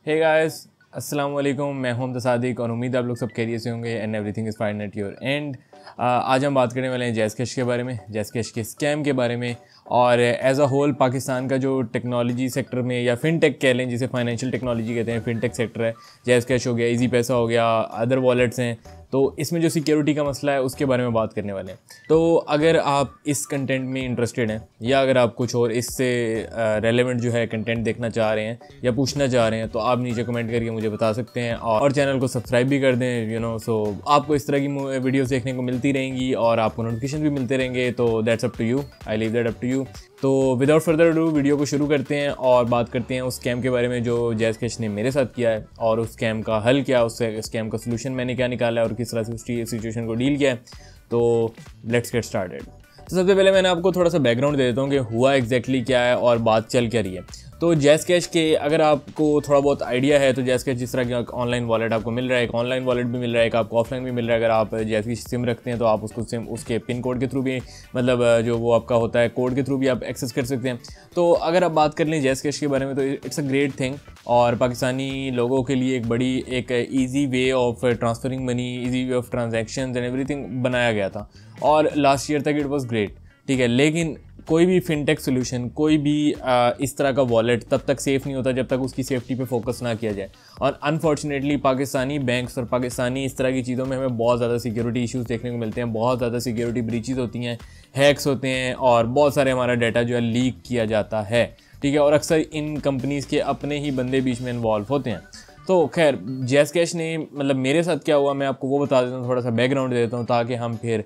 Hey guys, अस्सलाम वालेकुम। मैं हूं अहमद सादिक और उम्मीद है आप लोग सब खैरियत से होंगे and everything is fine at your and. आज हम बात करने वाले हैं जैज़ कैश के बारे में, जैज़ कैश के स्कैम के बारे में और एज अ होल पाकिस्तान का जो टेक्नोलॉजी सेक्टर में या फिनटेक कह लें, जिसे फाइनेंशियल टेक्नोलॉजी कहते हैं, फिनटेक सेक्टर है। जैज़ कैश हो गया, इजी पैसा हो गया, अदर वॉलेट्स हैं, तो इसमें जो सिक्योरिटी का मसला है उसके बारे में बात करने वाले हैं। तो अगर आप इस कंटेंट में इंटरेस्टेड हैं या अगर आप कुछ और इससे रेलेवेंट जो है कंटेंट देखना चाह रहे हैं या पूछना चाह रहे हैं तो आप नीचे कमेंट करके मुझे बता सकते हैं और चैनल को सब्सक्राइब भी कर दें। सो आपको इस तरह की वीडियोस देखने को मिलती रहेंगी और आपको नोटिफिकेशन भी मिलते रहेंगे। तो that's up to you, I leave that up to you. तो विदाउट फर्दर डू वीडियो को शुरू करते हैं और बात करते हैं उस स्कैम के बारे में जो जैज़ कैश ने मेरे साथ किया है और उस स्कैम का हल क्या, उस स्कैम का सोल्यूशन मैंने क्या निकाला है और किस तरह से उस सिचुएशन को डील किया है। तो लेट्स गेट स्टार्टेड। तो सबसे पहले मैंने आपको थोड़ा सा बैकग्राउंड दे देता हूँ कि हुआ एग्जैक्टली क्या है और बात चल क्या रही है। तो जैज़ कैश के अगर आपको थोड़ा बहुत आइडिया है तो जैज़ कैश जिस तरह की ऑनलाइन वॉलेट आपको मिल रहा है, एक ऑनलाइन वॉलेट भी मिल रहा है, एक आपको ऑफलाइन भी मिल रहा है। अगर आप जैज़ की सिम रखते हैं तो आप उसको सिम उसके पिन कोड के थ्रू भी, मतलब जो वो आपका होता है कोड के थ्रू भी आप एक्सेस कर सकते हैं। तो अगर आप बात कर लें जैज़ कैश के बारे में तो इट्स अ ग्रेट थिंग और पाकिस्तानी लोगों के लिए एक easy way of transferring money, easy way of transactions and everything बनाया गया था और लास्ट ईयर तक इट वाज ग्रेट, ठीक है। लेकिन कोई भी फिनटेक सोल्यूशन, कोई भी इस तरह का वॉलेट तब तक सेफ़ नहीं होता जब तक उसकी सेफ्टी पे फोकस ना किया जाए। और अनफॉर्चुनेटली पाकिस्तानी बैंक्स और पाकिस्तानी इस तरह की चीज़ों में हमें बहुत ज़्यादा सिक्योरिटी इश्यूज़ देखने को मिलते हैं, बहुत ज़्यादा सिक्योरिटी ब्रीचेस होती हैं, हैक्स होते हैं और बहुत सारे हमारा डाटा जो है लीक किया जाता है, ठीक है। और अक्सर इन कंपनीज़ के अपने ही बंदे बीच में इन्वॉल्व होते हैं। तो खैर जैज़ कैश ने, मतलब मेरे साथ क्या हुआ मैं आपको वो बता देता हूँ, थोड़ा सा बैकग्राउंड दे देता हूँ ताकि हम फिर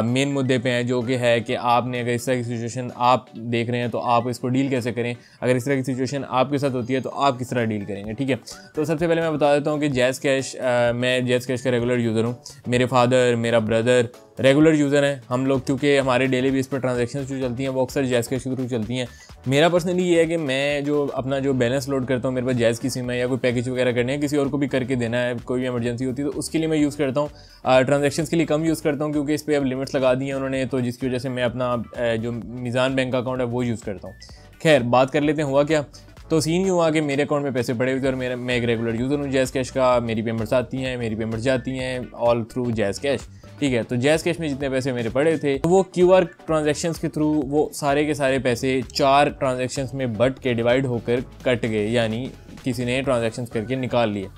मेन मुद्दे पे हैं, जो कि है कि आपने अगर इस तरह की सिचुएशन आप देख रहे हैं तो आप इसको डील कैसे करें, अगर इस तरह की सिचुएशन आपके साथ होती है तो आप किस तरह डील करेंगे, ठीक है। तो सबसे पहले मैं बता देता हूँ कि जैज़ कैश, मैं जैज़ कैश का रेगुलर यूज़र हूँ। मेरे फादर, मेरा ब्रदर रेगुलर यूज़र हैं हम लोग, क्योंकि हमारे डेली बेस पर ट्रांजैक्शन जो चलती हैं वो अक्सर जैज़ कैश के थ्रू चलती हैं। मेरा पर्सनली ये है कि मैं जो अपना जो बैलेंस लोड करता हूँ, मेरे पास जैज़ की सिम है या कोई पैकेज वगैरह करने है, किसी और को भी करके देना है, कोई भी इमरजेंसी होती है तो उसके लिए मैं यूज़ करता हूँ। ट्रांजैक्शंस के लिए कम यूज़ करता हूँ क्योंकि इस पर अब लिमिट्स लगा दी हैं उन्होंने, तो जिसकी वजह से मैं अपना जो मीज़ान बैंक अकाउंट है वो यूज़ करता हूँ। खैर बात कर लेते हैं हुआ क्या। तो सीन ही हुआ कि मेरे अकाउंट में पैसे पड़े हुए थे और मैं एक रेगुलर यूज़र हूँ जैज़ कैश का। मेरी पेमेंट्स आती हैं, मेरी पेमेंट्स जाती हैं ऑल थ्रू जैज़ कैश, ठीक है। तो जैज़ कैश में जितने पैसे मेरे पड़े थे तो वो QR ट्रांजैक्शंस के थ्रू वो सारे के सारे पैसे 4 ट्रांजैक्शंस में बट के डिवाइड होकर कट गए, यानी किसी ने ट्रांजैक्शंस करके निकाल लिए।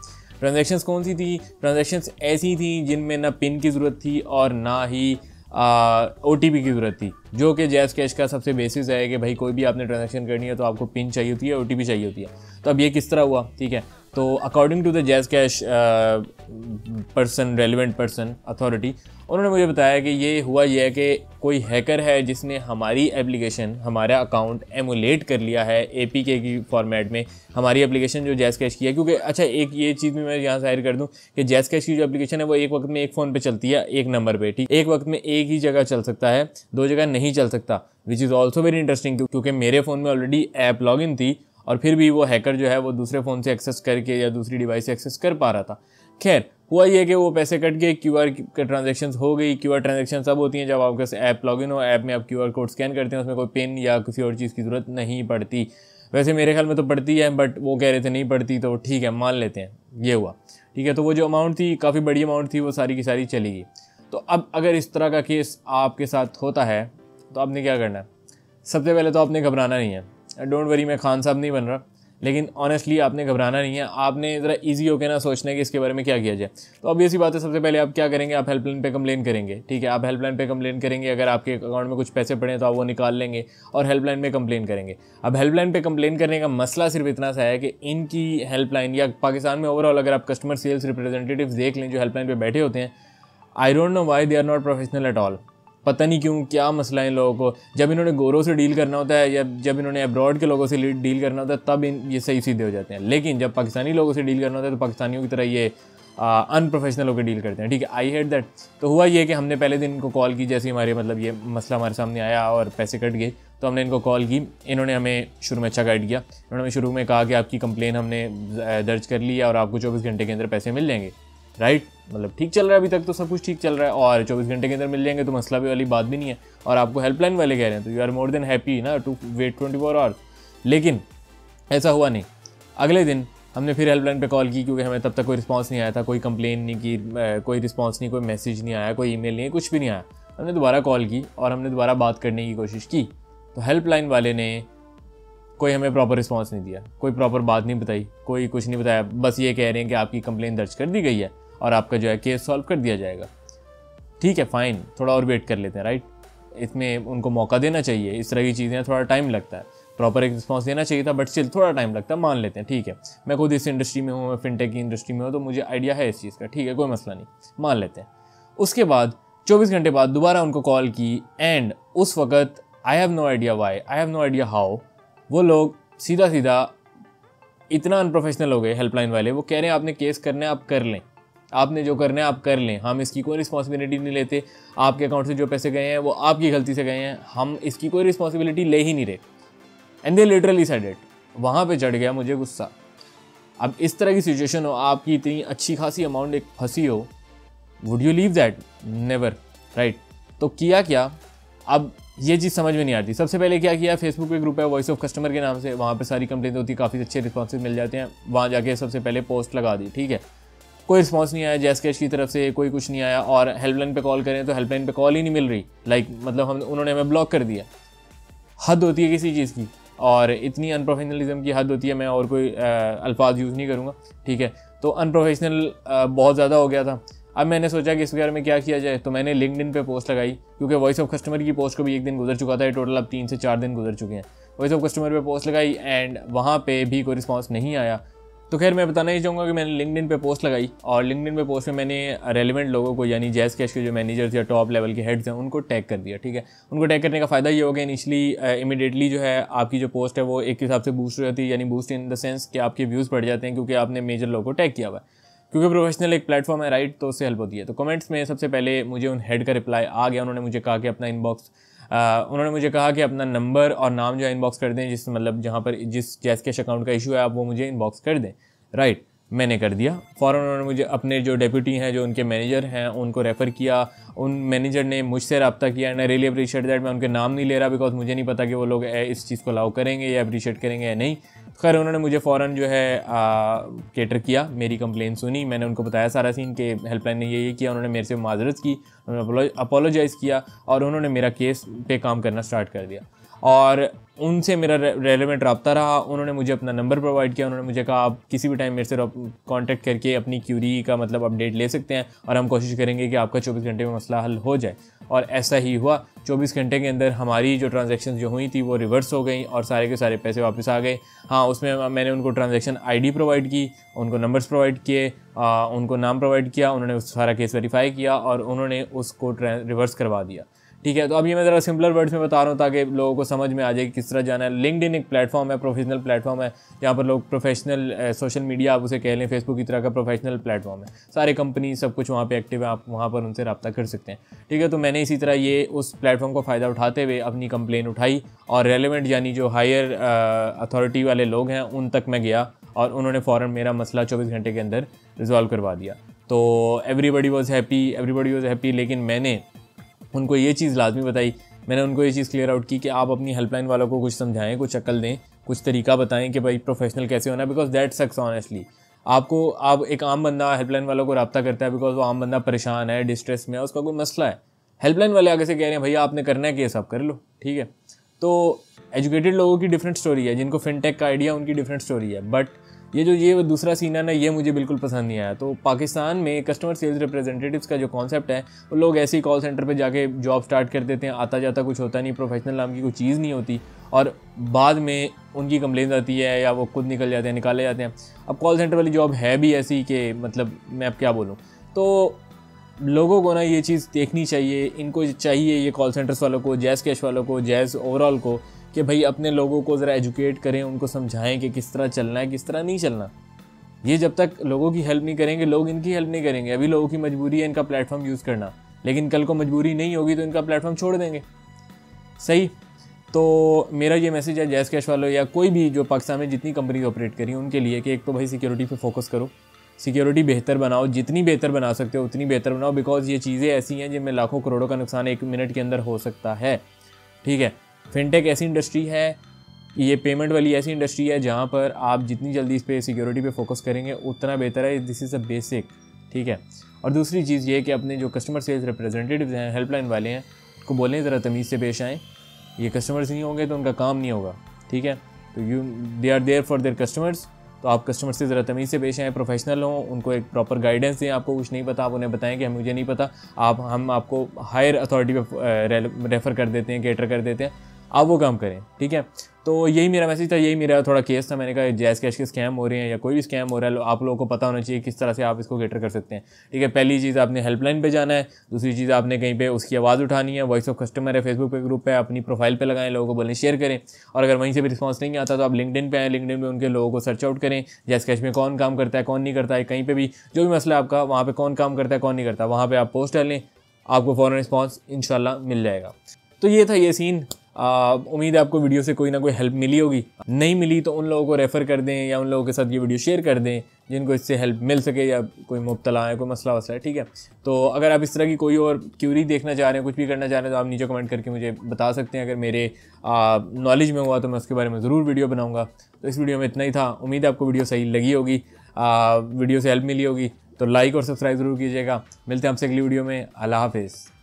ट्रांजैक्शंस कौन सी थी? ट्रांजैक्शंस ऐसी थी जिनमें ना पिन की ज़रूरत थी और ना ही OTP की ज़रूरत थी, जो कि जैज़ कैश का सबसे बेसिस है कि भाई कोई भी आपने ट्रांजैक्शन करनी है तो आपको पिन चाहिए होती है, OTP चाहिए होती है। तो अब ये किस तरह हुआ, ठीक है। तो according to the Jazz Cash person, relevant person, authority, उन्होंने मुझे बताया कि ये हुआ ये है कि कोई हैकर है जिसने हमारी एप्लीकेशन, हमारा अकाउंट एमुलेट कर लिया है APK की फॉर्मेट में, हमारी एप्लीकेशन जो जैज़ कैश की है। क्योंकि अच्छा एक ये चीज़ भी मैं यहाँ जाहिर कर दूँ कि जैज़ कैश की जो एप्लीकेशन है वो एक वक्त में एक फ़ोन पे चलती है, एक नंबर पे, ठीक। एक वक्त में एक ही जगह चल सकता है, 2 जगह नहीं चल सकता, which is also very interesting क्योंकि मेरे फ़ोन में ऑलरेडी ऐप लॉगिन थी और फिर भी वो हैकर जो है वो दूसरे फ़ोन से एक्सेस करके या दूसरी डिवाइस से एक्सेस कर पा रहा था। खैर हुआ ये कि वो पैसे कट गए, QR के ट्रांजैक्शंस हो गई। QR ट्रांजैक्शन सब होती हैं जब आपके पास ऐप लॉगिन हो, ऐप में आप QR कोड स्कैन करते हैं, उसमें कोई पिन या किसी और चीज़ की ज़रूरत नहीं पड़ती। वैसे मेरे ख्याल में तो पड़ती है, बट वो कह रहे थे नहीं पड़ती, तो ठीक है मान लेते हैं ये हुआ, ठीक है। तो वो जो अमाउंट थी, काफ़ी बड़ी अमाउंट थी, वो सारी की सारी चली गई। तो अब अगर इस तरह का केस आपके साथ होता है तो आपने क्या करना है? सबसे पहले तो आपने घबराना नहीं है। डोंट वरी, मैं खान साहब नहीं बन रहा, लेकिन ऑनेस्टली आपने घबराना नहीं है। आपने ज़रा इजी होकर ना सोचना है कि इसके बारे में क्या किया जाए। तो अब ऐसी बात है, सबसे पहले आप क्या करेंगे, आप हेल्पलाइन पे कंप्लेन करेंगे, ठीक है। आप हेल्पलाइन पे कंप्लेन करेंगे, अगर आपके अकाउंट में कुछ पैसे पड़े तो आप वो निकाल लेंगे और हेल्पलाइन में कंप्लेन करेंगे। अब हेल्पलाइन पे कंप्लेन करने का मसला सिर्फ इतना सा है कि इनकी हेल्पलाइन, या पाकिस्तान में ओवरऑल अगर आप कस्टमर सेल्स रिप्रेजेंटेटिव्स देख लें जो हेल्पलाइन पर बैठे होते हैं, I don't know why they are not professional at all. पता नहीं क्यों, क्या मसला है इन लोगों को। जब इन्होंने गोरों से डील करना होता है या जब इन्होंने अब्रॉड के लोगों से डील करना होता है तब ये सही सीधे हो जाते हैं, लेकिन जब पाकिस्तानी लोगों से डील करना होता है तो पाकिस्तानियों की तरह ये अनप्रोफेशनल होकर डील करते हैं, ठीक है। I hate that. तो हुआ ये कि हमने पहले दिन इनको कॉल की, जैसे हमारे मतलब ये मसला हमारे सामने आया और पैसे कट गए तो हमने इनको कॉल की। इन्होंने हमें शुरू में अच्छा गाइड किया। इन्होंने हमें शुरू में कहा कि आपकी कंप्लेन हमने दर्ज कर ली है और आपको 24 घंटे के अंदर पैसे मिल जाएंगे, राइट। मतलब ठीक चल रहा है, अभी तक तो सब कुछ ठीक चल रहा है और 24 घंटे के अंदर मिल जाएंगे तो मसला भी वाली बात भी नहीं है और आपको हेल्पलाइन वाले कह रहे हैं तो you are more than happy ना टू वेट 24 आवर्स। लेकिन ऐसा हुआ नहीं। अगले दिन हमने फिर हेल्पलाइन पे कॉल की क्योंकि हमें तब तक कोई रिस्पांस नहीं आया था, कोई कंप्लेन नहीं की, कोई रिस्पांस नहीं, कोई मैसेज नहीं आया, कोई ईमेल नहीं, कुछ भी नहीं आया। हमने दोबारा कॉल की और हमने दोबारा बात करने की कोशिश की, तो हेल्पलाइन वाले ने कोई हमें प्रॉपर रिस्पांस नहीं दिया, कोई प्रॉपर बात नहीं बताई, कोई कुछ नहीं बताया। बस ये कह रहे हैं कि आपकी कंप्लेन दर्ज कर दी गई है और आपका जो है केस सॉल्व कर दिया जाएगा। ठीक है, फ़ाइन, थोड़ा और वेट कर लेते हैं, राइट। इसमें उनको मौका देना चाहिए, इस तरह की चीज़ें थोड़ा टाइम लगता है, प्रॉपर एक रिस्पांस देना चाहिए था, बट स्टिल थोड़ा टाइम लगता है, मान लेते हैं। ठीक है, मैं खुद इस इंडस्ट्री में हूँ, मैं फिनटेक की इंडस्ट्री में हूँ, तो मुझे आइडिया है इस चीज़ का। ठीक है, कोई मसला नहीं, मान लेते हैं। उसके बाद 24 घंटे बाद दोबारा उनको कॉल की एंड उस वक्त I have no idea why, I have no idea how, वो लोग सीधा सीधा इतना अनप्रोफेशनल हो गए हेल्पलाइन वाले। वो कह रहे हैं आपने केस करना है आप कर लें, आपने जो करना है आप कर लें, हम इसकी कोई रिस्पॉन्सिबिलिटी नहीं लेते, आपके अकाउंट से जो पैसे गए हैं वो आपकी गलती से गए हैं, हम इसकी कोई रिस्पॉन्सिबिलिटी ले ही नहीं रहे। And they literally said it. वहाँ पे चढ़ गया मुझे गुस्सा। अब इस तरह की सिचुएशन हो, आपकी इतनी अच्छी खासी अमाउंट एक फंसी हो, would you leave that? Never, right. तो किया क्या, अब ये चीज़ समझ में नहीं आती। सबसे पहले क्या किया, फेसबुक पे ग्रुप है वॉइस ऑफ कस्टमर के नाम से, वहाँ पे सारी कंप्लेंट होती है, काफ़ी अच्छे रिस्पॉन्सेज मिल जाते हैं। वहाँ जाके सबसे पहले पोस्ट लगा दी, ठीक है, कोई रिस्पांस नहीं आया जैस कैश की तरफ से, कोई कुछ नहीं आया। और हेल्पलाइन पे कॉल करें तो हेल्पलाइन पे कॉल ही नहीं मिल रही, मतलब उन्होंने हमें ब्लॉक कर दिया। हद होती है किसी चीज़ की, और इतनी अनप्रोफेशनलिज्म की हद होती है। मैं और कोई अल्फाज यूज़ नहीं करूँगा, ठीक है। तो अनप्रोफेशनल बहुत ज़्यादा हो गया था। अब मैंने सोचा कि इस बारे में क्या किया जाए, तो मैंने लिंक्डइन पे पोस्ट लगाई, क्योंकि वॉइस ऑफ कस्टमर की पोस्ट को भी एक दिन गुजर चुका था, टोटल अब 3 से 4 दिन गुजर चुके हैं। वॉइस ऑफ कस्टमर पे पोस्ट लगाई एंड वहाँ पे भी कोई रिस्पांस नहीं आया। तो खैर मैं बताना ही चाहूँगा कि मैंने लिंक्डइन पे पोस्ट लगाई, और लिंक्डइन पे पोस्ट में मैंने रेलेवेंट लोगों को, यानी जैस कैश के जो मैनेजर्स या टॉप लेवल के हेड्स हैं, उनको टैग कर दिया, ठीक है। उनको टैग करने का फ़ायदा ये हो गया, इनिशियली इमीडिएटली जो है आपकी जो पोस्ट है वो एक हिसाब से बूस्ट हो जाती है, यानी बूस्ट इन द सेंस कि आपके व्यूज़ बढ़ जाते हैं, क्योंकि आपने मेजर लोगों को टैग किया हुआ है, क्योंकि प्रोफेशनल एक प्लेटफॉर्म है, राइट, तो उससे हेल्प होती है। तो कमेंट्स में सबसे पहले मुझे उन हेड का रिप्लाई आ गया। उन्होंने मुझे कहा कि अपना इनबॉक्स उन्होंने मुझे कहा कि अपना नंबर और नाम जो है इनबॉक्स कर दें, जिस मतलब जहाँ पर जिस जैस कैश अकाउंट का इशू है आप वो मुझे इनबॉक्स कर दें, राइट। मैंने कर दिया फ़ौरन। उन्होंने मुझे अपने जो डेप्यूटी हैं, जो उनके मैनेजर हैं, उनको रेफ़र किया। उन मैनेजर ने मुझसे रब्ता किया and I really appreciate that. मैं उनके नाम नहीं ले रहा बिकॉज मुझे नहीं पता कि वो लोग इस चीज़ को अलाउ करेंगे या अप्रीशिएट करेंगे या नहीं। खैर उन्होंने मुझे फ़ौरन जो है केटर किया, मेरी कंप्लेन सुनी, मैंने उनको बताया सारा सीन कि हेल्पलाइन ने ये किया। उन्होंने मेरे से माजरत की, उन्होंने अपोलोजाइज़ किया और उन्होंने मेरा केस पे काम करना स्टार्ट कर दिया। और उनसे मेरा रेलेवेंट रब्ता रहा। उन्होंने मुझे अपना नंबर प्रोवाइड किया। उन्होंने मुझे कहा आप किसी भी टाइम मेरे से कांटेक्ट करके अपनी क्यूरी का मतलब अपडेट ले सकते हैं और हम कोशिश करेंगे कि आपका 24 घंटे में मसला हल हो जाए। और ऐसा ही हुआ। 24 घंटे के अंदर हमारी जो ट्रांजैक्शन जो हुई थी वो रिवर्स हो गई और सारे के सारे पैसे वापस आ गए। हाँ, उसमें मैंने उनको ट्रांजैक्शन आईडी प्रोवाइड की, उनको नंबर्स प्रोवाइड किए, उनको नाम प्रोवाइड किया। उन्होंने उस सारा केस वेरीफाई किया और उन्होंने उसको रिवर्स करवा दिया। ठीक है, तो अब ये मैं ज़रा सिंपलर वर्ड्स में बता रहा हूँ ताकि लोगों को समझ में आ जाए कि किस तरह जाना है। लिंक्डइन एक प्लेटफॉर्म है, प्रोफेशनल प्लेटफॉर्म है, यहाँ पर लोग प्रोफेशनल सोशल मीडिया आप उसे कह लें, फेसबुक की तरह का प्रोफेशनल प्लेटफॉर्म है। सारे कंपनी सब कुछ वहाँ पे एक्टिव है, आप वहाँ पर उनसे रब्ता कर सकते हैं। ठीक है, तो मैंने इसी तरह ये उस प्लेटफॉर्म को फ़ायदा उठाते हुए अपनी कंप्लेन उठाई और रेलेवेंट यानी जो हायर अथॉरिटी वाले लोग हैं उन तक मैं गया और उन्होंने फ़ौरन मेरा मसला 24 घंटे के अंदर रिजॉल्व करवा दिया। तो एवरीबडी वॉज हैप्पी, लेकिन मैंने उनको ये चीज़ लाजमी बताई, मैंने उनको ये चीज़ क्लियर आउट की कि आप अपनी हेल्पलाइन वालों को कुछ समझाएं, कुछ अकल दें, कुछ तरीका बताएं कि भाई प्रोफेशनल कैसे होना है, बिकॉज दैट सक्स ऑनेस्टली। आप एक आम बंदा हेल्पलाइन वालों को रब्ता करता है बिकॉज वो आम बंदा परेशान है, डिस्ट्रेस में है, उसका कोई मसला है। हेल्पलाइन वाले आगे से कह रहे हैं भैया आपने करना है केस आप कर लो, ठीक है। तो एजुकेटेड लोगों की डिफरेंट स्टोरी है, जिनको फिनटेक का आइडिया उनकी डिफरेंट स्टोरी है, बट ये दूसरा सीन है ना, ये मुझे बिल्कुल पसंद नहीं आया। तो पाकिस्तान में कस्टमर सेल्स रिप्रेजेंटेटिव्स का जो कॉन्सेप्ट है, वो लोग ऐसे ही कॉल सेंटर पे जाके जॉब स्टार्ट कर देते हैं, आता जाता कुछ होता नहीं, प्रोफेशनल नाम की कोई चीज़ नहीं होती और बाद में उनकी कंप्लेंट आती है या वो खुद निकल जाते हैं, निकाले जाते हैं। अब कॉल सेंटर वाली जॉब है भी ऐसी कि मतलब मैं अब क्या बोलूँ। तो लोगों को ना ये चीज़ देखनी चाहिए, इनको चाहिए ये कॉल सेंटर्स वालों को, जैज़ कैश वालों को, जैज़ ओवरऑल को, कि भाई अपने लोगों को ज़रा एजुकेट करें, उनको समझाएं कि किस तरह चलना है, किस तरह नहीं चलना। ये जब तक लोगों की हेल्प नहीं करेंगे, लोग इनकी हेल्प नहीं करेंगे। अभी लोगों की मजबूरी है इनका प्लेटफॉर्म यूज़ करना, लेकिन कल को मजबूरी नहीं होगी तो इनका प्लेटफॉर्म छोड़ देंगे। सही। तो मेरा ये मैसेज है जैज़ कैश वालों या कोई भी जो पाकिस्तान में जितनी कंपनी ऑपरेट करी उनके लिए कि एक तो भाई सिक्योरिटी पे फोकस करो, सिक्योरिटी बेहतर बनाओ, जितनी बेहतर बना सकते हो उतनी बेहतर बनाओ, बिकॉज ये चीज़ें ऐसी हैं जिनमें लाखों करोड़ों का नुकसान 1 मिनट के अंदर हो सकता है। ठीक है, फिनटेक ऐसी इंडस्ट्री है ये पेमेंट वाली ऐसी इंडस्ट्री है जहाँ पर आप जितनी जल्दी इस पर सिक्योरिटी पे फोकस करेंगे उतना बेहतर है। दिस इज़ अ बेसिक, ठीक है। और दूसरी चीज़ ये कि अपने जो कस्टमर सेल्स रिप्रेजेंटेटिव हैं, हेल्पलाइन वाले हैं, उनको बोलें ज़रा तमीज़ से पेश आएँ। ये कस्टमर्स नहीं होंगे तो उनका काम नहीं होगा, ठीक है। तो they are there for their customers, तो आप कस्टमर से ज़रा तमीज़ से पेश आएँ, प्रोफेशनल हों, उनको एक प्रॉपर गाइडेंस दें। आपको कुछ नहीं पता आप उन्हें बताएं कि मुझे नहीं पता, हम आपको हायर अथॉरिटी पे रेफ़र कर देते हैं, कैटर कर देते हैं, आप वो काम करें, ठीक है। तो यही मेरा मैसेज था, यही मेरा थोड़ा केस था। मैंने कहा जैज़ कैश के स्कैम हो रहे हैं या कोई भी स्कैम हो रहा है, आप लोगों को पता होना चाहिए किस तरह से आप इसको कैटर कर सकते हैं, ठीक है। पहली चीज़ आपने हेल्पलाइन पे जाना है, दूसरी चीज़ आपने कहीं पे उसकी आवाज़ उठानी है, वॉइस ऑफ कस्टमर है फेसबुक पे ग्रुप पे, अपनी प्रोफाइल पे लगाएं, लोगों को बोलें शेयर करें। और अगर वहीं से भी रिस्पॉन्स नहीं आता तो आप लिंक्डइन पे आएँ, लिंक्डइन पे उनके लोगों को सर्च आउट करें, जैज़ कैश में कौन काम करता है कौन नहीं करता है, कहीं पर भी जो भी मसला आपका वहाँ पर कौन काम करता है कौन नहीं करता, वहाँ पर आप पोस्ट डालें, आपको फ़ौरन रिस्पॉन्स इंशाल्लाह मिल जाएगा। तो ये था ये सीन। उम्मीद है आपको वीडियो से कोई ना कोई हेल्प मिली होगी। नहीं मिली तो उन लोगों को रेफ़र कर दें या उन लोगों के साथ ये वीडियो शेयर कर दें जिनको इससे हेल्प मिल सके, या कोई मुब्तला है, कोई मसला वसला है, ठीक है। तो अगर आप इस तरह की कोई और क्यूरी देखना चाह रहे हैं, कुछ भी करना चाह रहे हैं, तो आप नीचे कमेंट करके मुझे बता सकते हैं। अगर मेरे नॉलेज में हुआ तो मैं उसके बारे में ज़रूर वीडियो बनाऊँगा। तो इस वीडियो में इतना ही था। उम्मीद है आपको वीडियो सही लगी होगी, वीडियो से हेल्प मिली होगी। तो लाइक और सब्सक्राइब ज़रूर कीजिएगा। मिलते हैं आपसे अगली वीडियो में। अल्लाह हाफ़िज़।